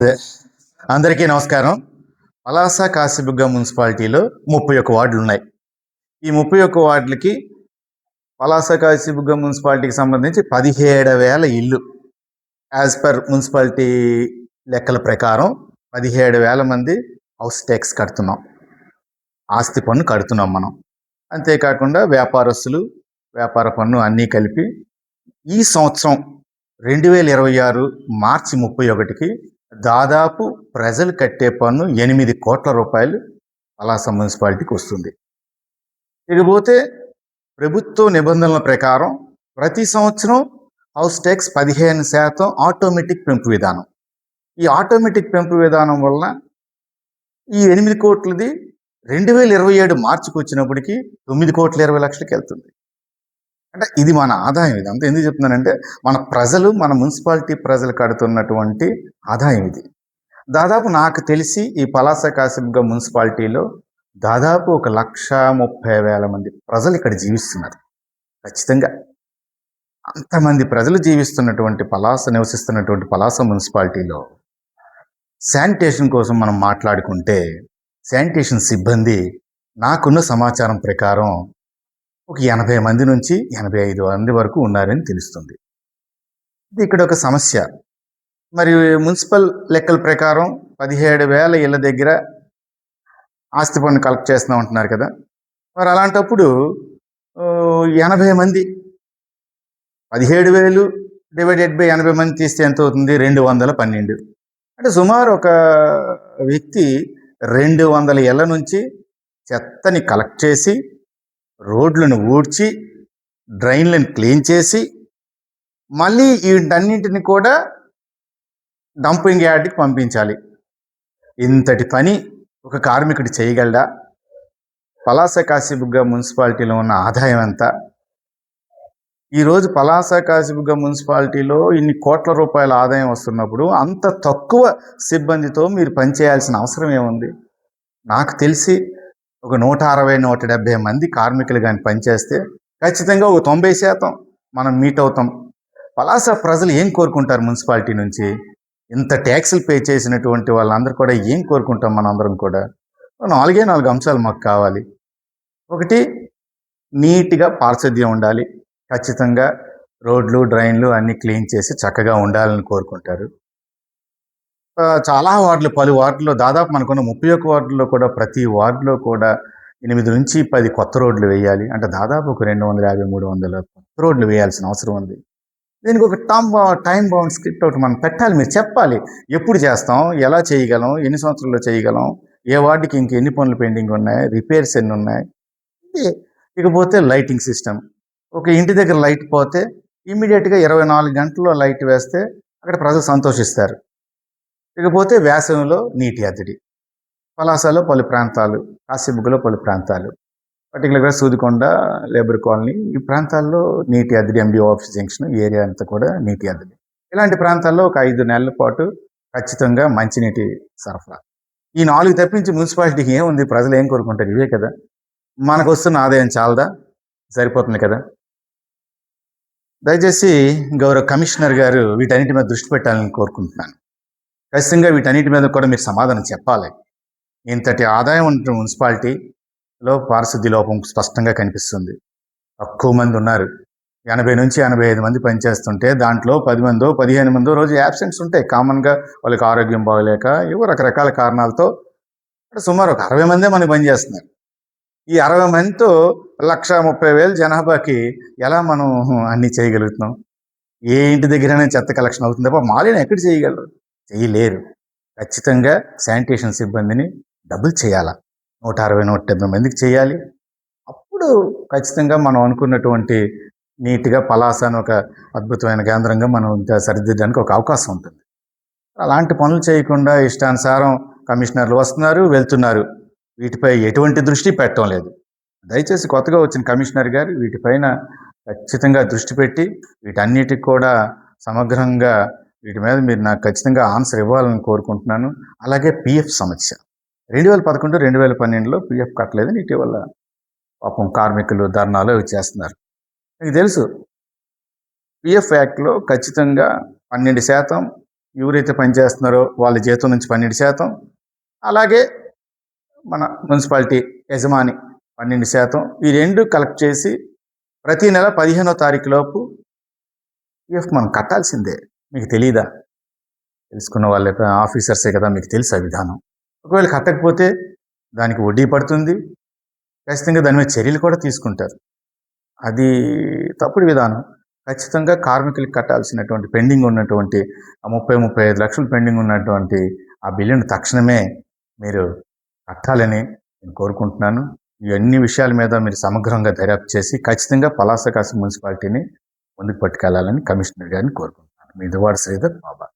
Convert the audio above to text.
అందరికీ నమస్కారం. పలాస కాశీబుగ్గ మున్సిపాలిటీలో 31 వార్డులు ఉన్నాయి. ఈ 31 వార్డులకి పలాస కాశీబుగ్గ మున్సిపాలిటీకి సంబంధించి 17,000 ఇళ్ళు. యాజ్ పర్ మున్సిపాలిటీ లెక్కల ప్రకారం 17,000 మంది హౌస్ ట్యాక్స్ కడుతున్నాం, ఆస్తి పన్ను కడుతున్నాం మనం. అంతేకాకుండా వ్యాపారస్తులు, వ్యాపార పన్ను అన్నీ కలిపి ఈ సంవత్సరం 2026 మార్చి 31కి దాదాపు ప్రజలు కట్టే పన్ను 8 కోట్ల రూపాయలు పలాస మున్సిపాలిటీకి వస్తుంది. ఇకపోతే ప్రభుత్వ నిబంధనల ప్రకారం ప్రతి సంవత్సరం హౌస్ ట్యాక్స్ 15% ఆటోమేటిక్ పెంపు విధానం. ఈ ఆటోమేటిక్ పెంపు విధానం వలన ఈ 8 కోట్లది 2027 మార్చికి వచ్చినప్పటికీ 9,20,00,000కి వెళ్తుంది. అంటే ఇది మన ఆదాయం. ఇదంతా ఎందుకు చెప్తున్నానంటే మన ప్రజలు, మన మున్సిపాలిటీ ప్రజలు కడుతున్నటువంటి ఆదాయం ఇది. దాదాపు నాకు తెలిసి ఈ పలాస కాశీబుగ్గ మున్సిపాలిటీలో దాదాపు 1,30,000 మంది ప్రజలు ఇక్కడ జీవిస్తున్నారు. ఖచ్చితంగా అంతమంది ప్రజలు జీవిస్తున్నటువంటి నివసిస్తున్నటువంటి పలాస మున్సిపాలిటీలో శానిటేషన్ కోసం మనం మాట్లాడుకుంటే శానిటేషన్ సిబ్బంది నాకున్న సమాచారం ప్రకారం ఒక 80 మంది నుంచి 85 మంది వరకు ఉన్నారని తెలుస్తుంది. ఇది ఇక్కడ ఒక సమస్య. మరి మున్సిపల్ లెక్కల ప్రకారం 17,000 ఇళ్ళ దగ్గర ఆస్తి పన్ను కలెక్ట్ చేస్తూ ఉంటున్నారు కదా. మరి అలాంటప్పుడు 80 మంది 17,000 డివైడెడ్ బై 80 మంది తీస్తే ఎంత అవుతుంది? 212. అంటే సుమారు ఒక వ్యక్తి 200 ఇళ్ళ నుంచి చెత్తని కలెక్ట్ చేసి, రోడ్లను ఊడ్చి, డ్రైన్లను క్లీన్ చేసి, మళ్ళీ వీటన్నింటిని కూడా డంపింగ్ యార్డ్కి పంపించాలి. ఇంతటి పని ఒక కార్మికుడు చేయగలడా? పలాస కాశీబుగ్గ మున్సిపాలిటీలో ఉన్న ఆదాయం ఎంత? ఈరోజు పలాస కాశీబుగ్గ మున్సిపాలిటీలో ఇన్ని కోట్ల రూపాయల ఆదాయం వస్తున్నప్పుడు అంత తక్కువ సిబ్బందితో మీరు పనిచేయాల్సిన అవసరం ఏముంది? నాకు తెలిసి ఒక 160-170 మంది కార్మికులు కానీ పనిచేస్తే ఖచ్చితంగా ఒక 90% మనం మీట్ అవుతాం. పలాస ప్రజలు ఏం కోరుకుంటారు మున్సిపాలిటీ నుంచి? ఇంత ట్యాక్సులు పే చేసినటువంటి వాళ్ళందరూ కూడా ఏం కోరుకుంటాం? మనందరం కూడా 4 అంశాలు మాకు కావాలి. ఒకటి, నీట్గా పారిశుద్ధ్యం ఉండాలి. ఖచ్చితంగా రోడ్లు, డ్రైన్లు అన్నీ క్లీన్ చేసి చక్కగా ఉండాలని కోరుకుంటారు. చాలా వార్డులు, పలు వార్డుల్లో, దాదాపు మనకున్న 31 వార్డుల్లో కూడా ప్రతి వార్డులో కూడా 8 నుంచి 10 కొత్త రోడ్లు వేయాలి. అంటే దాదాపు ఒక 250-300 కొత్త రోడ్లు వేయాల్సిన అవసరం ఉంది. దీనికి ఒక టైం బౌండ్ స్క్రిప్ట్ ఒకటి మనం పెట్టాలి. మీరు చెప్పాలి, ఎప్పుడు చేస్తాం, ఎలా చేయగలం, ఎన్ని సంవత్సరాల్లో చేయగలం, ఏ వార్డుకి ఇంకెన్ని పనులు పెండింగ్ ఉన్నాయి, రిపేర్స్ ఎన్ని ఉన్నాయి. ఇకపోతే లైటింగ్ సిస్టమ్. ఒక ఇంటి దగ్గర లైట్ పోతే ఇమ్మీడియట్గా 24 గంటల్లో లైట్ వేస్తే అక్కడ ప్రజలు సంతోషిస్తారు. ఇకపోతే వేసవిలో నీటి ఎద్దడి. పలాసలో పలు ప్రాంతాలు, కాశీబుగ్గలో పలు ప్రాంతాలు, పర్టికులర్గా సూదికొండ, లేబర్ కాలనీ, ఈ ప్రాంతాల్లో నీటి ఎద్దడి, ఎంబీఓ ఆఫీస్ జంక్షన్ ఏరియా అంతా కూడా నీటి ఎద్దడి. ఇలాంటి ప్రాంతాల్లో ఒక 5 నెలల పాటు ఖచ్చితంగా మంచినీటి సరఫరా. ఈ 4 తప్పించి మున్సిపాలిటీకి ఏముంది? ప్రజలు ఏం కోరుకుంటారు? ఇవే కదా. మనకు వస్తున్న ఆదాయం చాలదా? సరిపోతుంది కదా. దయచేసి గౌరవ కమిషనర్ గారు వీటన్నిటి మీద దృష్టి పెట్టాలని కోరుకుంటున్నాను. ఖచ్చితంగా వీటన్నిటి మీద కూడా మీరు సమాధానం చెప్పాలి. ఇంతటి ఆదాయం ఉన్న మున్సిపాలిటీలో పారిశుద్ధ్య లోపం స్పష్టంగా కనిపిస్తుంది. తక్కువ మంది ఉన్నారు. 80 నుంచి 85 మంది పనిచేస్తుంటే దాంట్లో 10 మందో 15 మందో రోజు యాబ్సెంట్స్ ఉంటాయి. కామన్గా వాళ్ళకి ఆరోగ్యం బాగలేక ఏవో రకరకాల కారణాలతో సుమారు ఒక 60 మందే మనకి పనిచేస్తున్నారు. ఈ 60 మందితో 1,30,000 జనాభాకి ఎలా మనం అన్నీ చేయగలుగుతున్నాం? ఏ ఇంటి దగ్గరైనా చెత్త కలెక్షన్ అవుతుంది తప్ప మాలిన్యం ఎక్కడ చేయగలరు? చేయలేరు. ఖచ్చితంగా శానిటేషన్ సిబ్బందిని డబుల్ చేయాలి. 160-170 మందికి చేయాలి. అప్పుడు ఖచ్చితంగా మనం అనుకున్నటువంటి నీట్గా పలాసను ఒక అద్భుతమైన కేంద్రంగా మనం ఇంకా సరిదిద్దడానికి ఒక అవకాశం ఉంటుంది. అలాంటి పనులు చేయకుండా ఇష్టానుసారం కమిషనర్లు వస్తున్నారు, వెళ్తున్నారు. వీటిపై ఎటువంటి దృష్టి పెట్టడం లేదు. దయచేసి కొత్తగా వచ్చిన కమిషనర్ గారు వీటిపైన ఖచ్చితంగా దృష్టి పెట్టి వీటన్నిటికి కూడా సమగ్రంగా వీటి మీద మీరు నాకు ఖచ్చితంగా ఆన్సర్ ఇవ్వాలని కోరుకుంటున్నాను. అలాగే పిఎఫ్ సమస్య. 2011-2012లో పిఎఫ్ కట్టలేదని ఇటీవల పాపం కార్మికులు ధర్నాలు అవి చేస్తున్నారు. మీకు తెలుసు, పిఎఫ్ యాక్ట్లో ఖచ్చితంగా 12% ఎవరైతే పనిచేస్తున్నారో వాళ్ళ జీతం నుంచి 12%, అలాగే మన మున్సిపాలిటీ యజమాని 12%, ఈ రెండు కలెక్ట్ చేసి ప్రతి నెల 15వ తారీఖు లోపు ఈఎఫ్ మనం కట్టాల్సిందే. మీకు తెలీదా? తెలుసుకున్న వాళ్ళే ఆఫీసర్సే కదా, మీకు తెలుసు ఆ విధానం. ఒకవేళ కట్టకపోతే దానికి వడ్డీ పడుతుంది, ఖచ్చితంగా దాని మీద చర్యలు కూడా తీసుకుంటారు. అది తప్పుడు విధానం. ఖచ్చితంగా కార్మికులకు కట్టాల్సినటువంటి పెండింగ్ ఉన్నటువంటి ఆ 30-35 లక్షలు పెండింగ్ ఉన్నటువంటి ఆ బిల్లును తక్షణమే మీరు కట్టాలని నేను కోరుకుంటున్నాను. ఈ అన్ని విషయాల మీద మీరు సమగ్రంగా దర్యాప్తు చేసి ఖచ్చితంగా పలాస కాశీ మున్సిపాలిటీని ముందుకు పట్టుకెళ్లాలని కమిషనర్ గారిని కోరుకుంటున్నాను. మీ దువ్వాడ శ్రీధర్, బాబా.